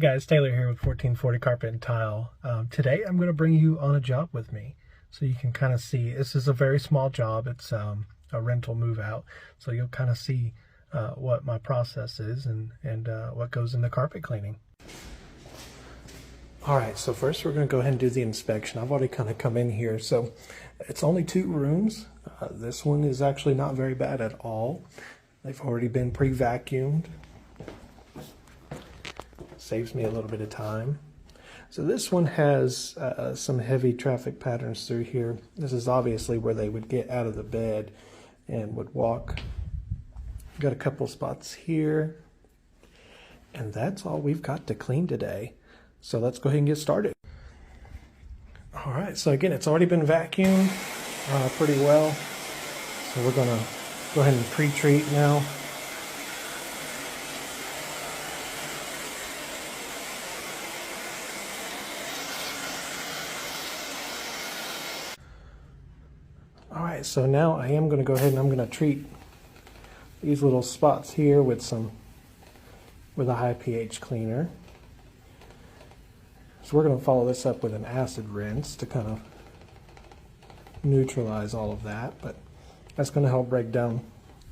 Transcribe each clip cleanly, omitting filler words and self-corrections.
Hey guys, Taylor here with 1440 Carpet and Tile. Today I'm going to bring you on a job with me so you can kind of see. This is a very small job. It's a rental move out, so you'll kind of see what my process is and what goes into carpet cleaning. Alright, so first we're going to go ahead and do the inspection. I've already kind of come in here, so it's only 2 rooms. This one is actually not very bad at all. They've already been pre-vacuumed. Saves me a little bit of time. So this one has some heavy traffic patterns through here. This is obviously where they would get out of the bed and would walk. Got a couple spots here. And that's all we've got to clean today. So let's go ahead and get started. All right, so again, it's already been vacuumed pretty well. So we're gonna go ahead and pre-treat now. Alright, so now I am going to go ahead and I'm going to treat these little spots here with a high pH cleaner. So we're going to follow this up with an acid rinse to kind of neutralize all of that, but that's going to help break down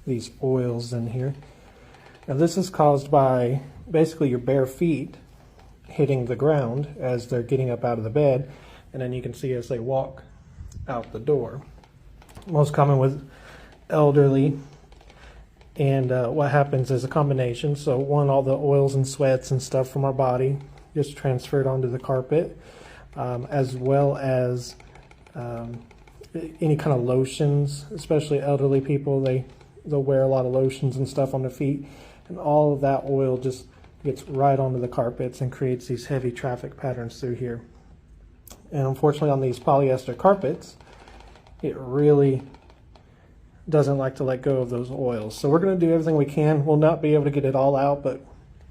these oils in here. Now this is caused by basically your bare feet hitting the ground as they're getting up out of the bed, and then you can see as they walk out the door. Most common with elderly, and what happens is a combination. So one, all the oils and sweats and stuff from our body just transferred onto the carpet, as well as any kind of lotions, especially elderly people. They'll wear a lot of lotions and stuff on their feet, and all of that oil just gets right onto the carpets and creates these heavy traffic patterns through here. And unfortunately on these polyester carpets, it really doesn't like to let go of those oils. So we're going to do everything we can. We'll not be able to get it all out, but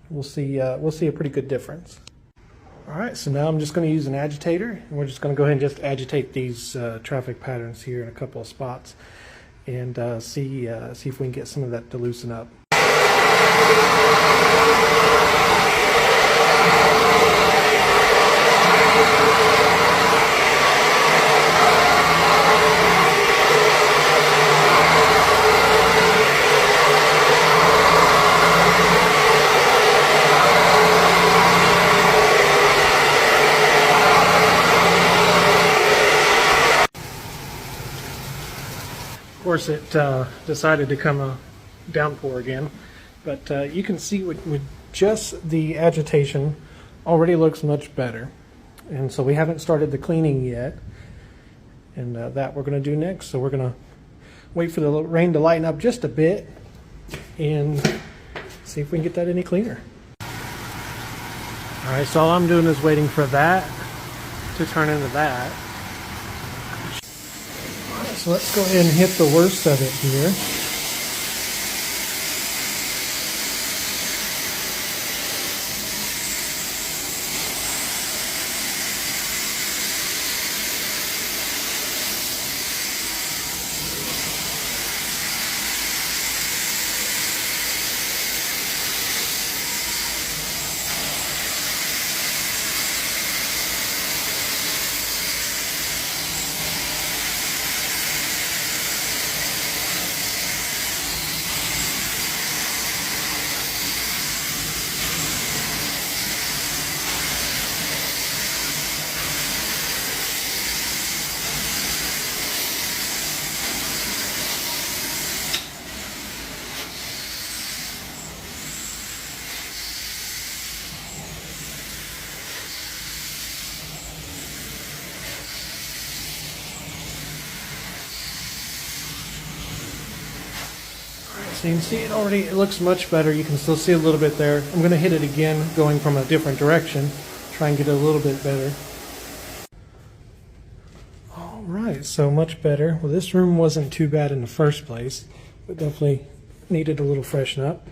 we'll see a pretty good difference. All right, so now I'm just going to use an agitator, and we're just going to go ahead and just agitate these traffic patterns here in a couple of spots, and see if we can get some of that to loosen up. Of course, it decided to come a downpour again, but you can see with just the agitation already looks much better. And so we haven't started the cleaning yet, and that we're going to do next. So we're going to wait for the rain to lighten up just a bit and see if we can get that any cleaner. All right, so all I'm doing is waiting for that to turn into that. So let's go ahead and hit the worst of it here. So you can see it looks much better. You can still see a little bit there. I'm going to hit it again, going from a different direction, try and get it a little bit better. All right, so much better. Well, this room wasn't too bad in the first place, but definitely needed a little freshen up.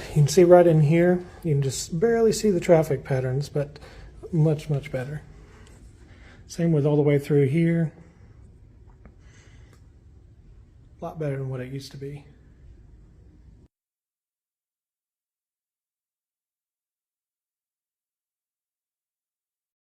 You can see right in here, you can just barely see the traffic patterns, but much, much better. Same with all the way through here. A lot better than what it used to be.